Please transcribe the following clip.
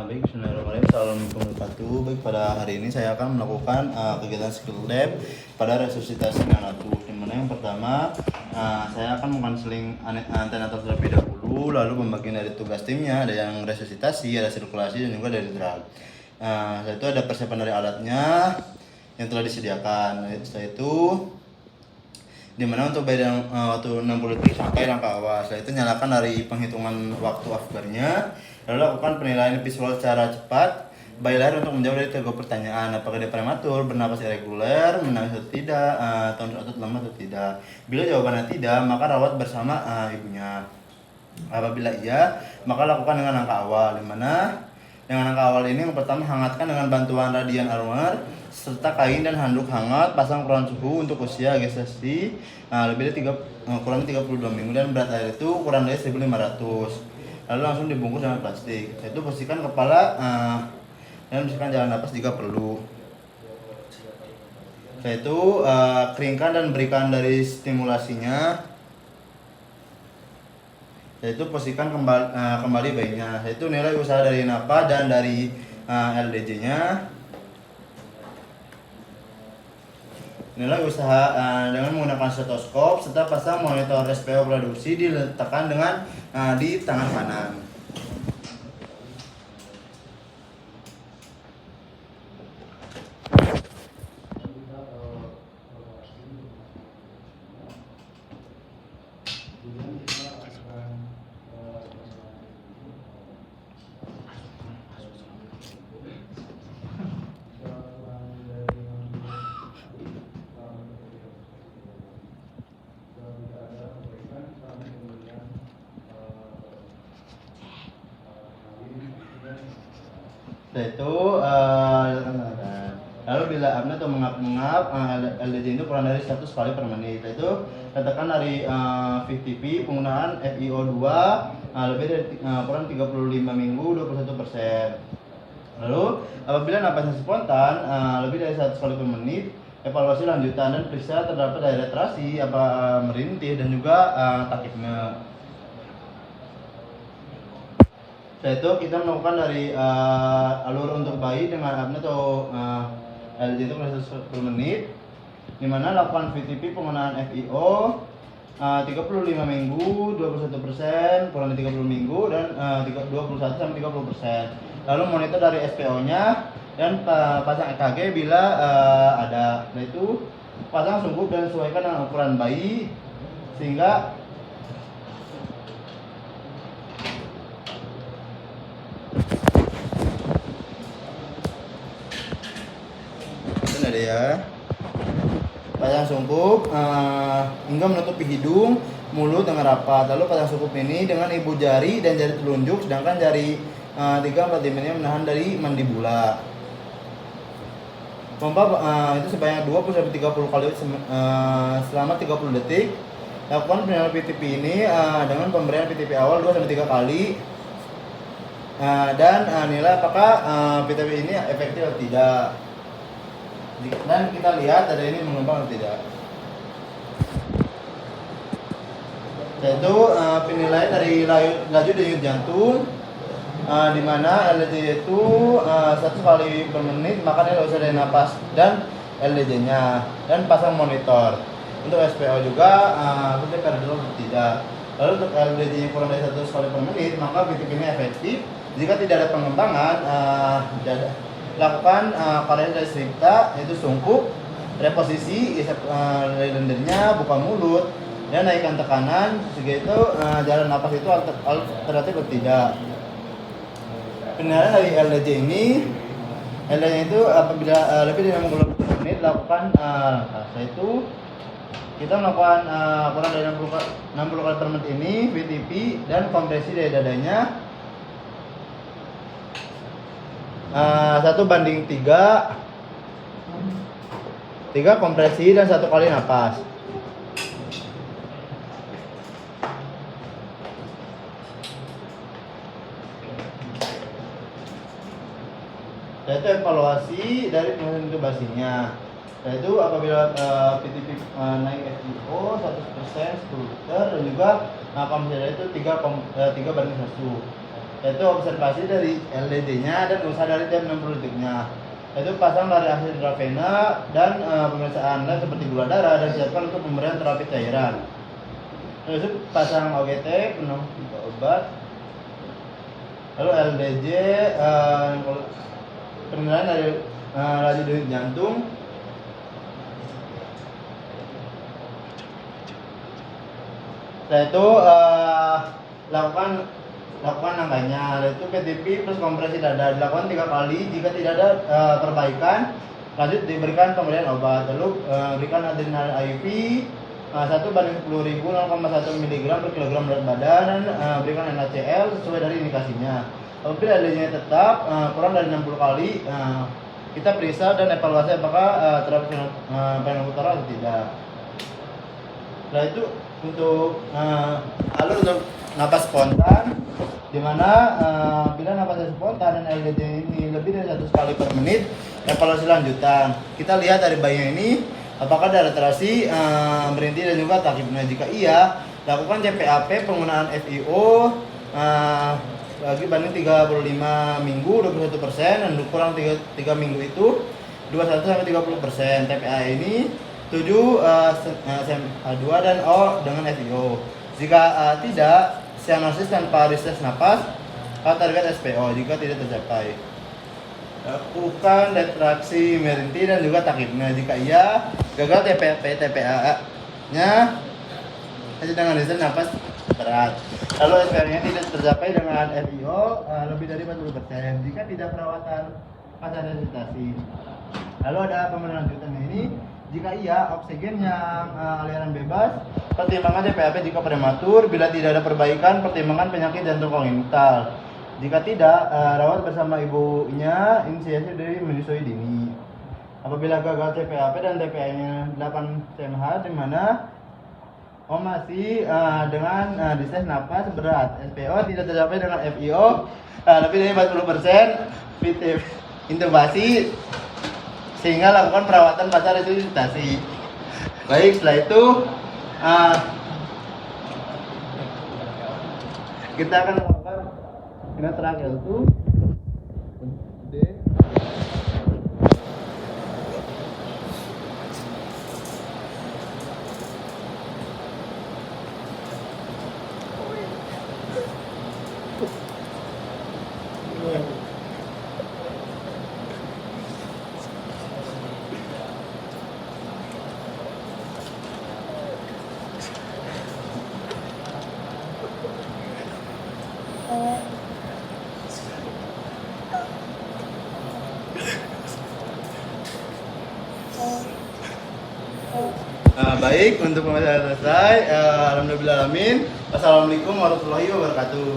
Baik, bismillahirrahmanirrahim. Assalamualaikum warahmatullahi wabarakatuh. Baik, pada hari ini saya akan melakukan kegiatan skill lab pada resusitasi neonatus. Dimana yang pertama saya akan mengkonseling antenatal terlebih dahulu, lalu pembagian dari tugas timnya, ada yang resusitasi, ada sirkulasi, dan juga dari drug. Setelah itu ada persiapan dari alatnya yang telah disediakan. Setelah itu dimana untuk bayi dalam waktu 60 detik sampai langkah awal. Setelah itu nyalakan dari penghitungan waktu afternya, lalu lakukan penilaian visual secara cepat bayi lahir untuk menjawab dari 3 pertanyaan: apakah dia prematur, bernapas irreguler, menangis atau tidak, tonus otot lemah atau tidak. Bila jawabannya tidak, maka rawat bersama ibunya. Apabila iya, maka lakukan dengan langkah awal, dimana dengan langkah awal ini yang pertama hangatkan dengan bantuan radian armor serta kain dan handuk hangat, pasang ukuran suhu untuk usia gestasi lebih dari kurang 32 minggu dan berat air itu kurang dari 1500. Lalu langsung dibungkus dengan plastik. Itu posisikan kepala dan bersihkan jalan napas jika perlu. Setelah itu keringkan dan berikan dari stimulasinya. Yaitu posisikan kembali bayinya. Yaitu nilai usaha dari NAPA dan dari LDJ-nya. Nilai usaha dengan menggunakan stetoskop serta pasang monitor SPO produksi diletakkan dengan di tangan kanan. Setelah itu lalu bila apnea atau mengap-ngap, LDJ itu kurang dari 100 kali per menit. Setelah itu katakan dari VTP penggunaan FiO2 lebih dari kurang 35 minggu 21%. Lalu apabila napasnya spontan lebih dari 100 kali per menit, evaluasi lanjutan dan periksa terdapat daerah retrasi, merintih dan juga takipnya. Setelah itu kita melakukan dari alur untuk bayi dengan apnea atau LJ itu 100 per menit, dimana lakukan VTP penggunaan FiO 35 minggu 21%, kurang dari 30 minggu dan 21 sampai 30%. Lalu monitor dari SPO-nya dan pasang EKG bila ada. Setelah itu pasang sungguh dan sesuaikan dengan ukuran bayi sehingga ada ya. Pasang sungkup hingga menutupi hidung, mulut dengan rapat. Lalu pasang sungkup ini dengan ibu jari dan jari telunjuk, sedangkan jari 3-4 jarinya menahan dari mandibula. Pompa itu sebanyak 20-30 kali selama 30 detik. Lakukan penyaluran PTP ini dengan pemberian PTP awal 2-3 kali. Dan nilai apakah PTP ini efektif atau tidak. Dan kita lihat ada ini mengembang atau tidak. Yaitu penilaian dari laju denyut jantung, di mana LDJ itu 100 kali per menit, maka nilai usaha dari napas dan LDJ-nya, dan pasang monitor. Untuk SPO juga kita kardiolog atau tidak. Lalu untuk LDJ-nya kurang dari 100 kali per menit, maka BTP ini efektif. Jika tidak ada pengembangan, lakukan varian dari stripta, yaitu sungkup, reposisi, isap lendirnya, buka mulut, dan naikkan tekanan. Sehingga itu jalan napas itu alternatif atau tidak. Penilaian dari LDJ ini, LDJ itu apabila lebih dari 60 menit lakukan setelah itu kita melakukan kurang dari 60 kali per menit ini VTP dan kompresi dari dadanya 1:3 kompresi dan 1 kali napas. Setelah itu evaluasi dari proses intubasinya. Setelah itu apabila PTP naik FiO 100%, 10 liter, dan juga kompresi itu 3:1. Yaitu observasi dari LDD-nya dan usaha dari jam 60 detiknya. Yaitu pasang dari akhir intravena dan pemeriksaan lab seperti gula darah dan siapkan untuk pemberian terapi cairan. Terus pasang OGT penuh obat. Lalu LDJ penilaian dari laju denyut jantung. Setelah itu lakukan angkanya, yaitu PTP plus kompresi dada dilakukan 3 kali. Jika tidak ada perbaikan, lanjut diberikan pemberian obat. Lalu berikan adrenalin IV 1/10.000 0,1 mg per kilogram berat badan dan berikan NaCl sesuai dari indikasinya. Apabila LDJ-nya tetap kurang dari 60 kali, kita periksa dan evaluasi apakah terapi penanggulangan atau tidak. Setelah itu untuk alur untuk napas spontan, di mana bila napas spontan dan LDJ ini lebih dari 100 kali per menit, evaluasi lanjutan. Kita lihat dari bayinya ini apakah ada retraksi berhenti dan juga takipnya. Jika iya, lakukan CPAP penggunaan FiO bagi banding 35 minggu 21% dan kurang 3 minggu itu 21-30%. TPA ini 7 SMH2 dan O dengan FiO. Jika tidak, cyanosis tanpa rises napas atau target SPO jika tidak tercapai. Lakukan retraksi merinti dan juga takipnya. Jika iya, gagal TPA-nya dengan rises napas berat. Lalu SPO-nya tidak tercapai dengan FiO lebih dari 40%. Jika tidak perawatan pasca resusitasi. Lalu ada pemeriksaan lanjutannya ini. Jika iya, oksigen yang aliran bebas, pertimbangan CPAP jika prematur. Bila tidak ada perbaikan, pertimbangan penyakit jantung kongenital. Jika tidak, rawat bersama ibunya, inisiasi dari menyusui dini. Apabila gagal CPAP dan TPA-nya 8 cmh, di mana masih dengan distress napas berat, SPO tidak tercapai dengan FiO lebih dari 40%, VT intubasi, sehingga lakukan perawatan pasca resusitasi. Baik, setelah itu kita akan melakukan ini terakhir itu D. Baik, untuk pembahasan selesai. Alhamdulillah alamin. Wassalamualaikum warahmatullahi wabarakatuh.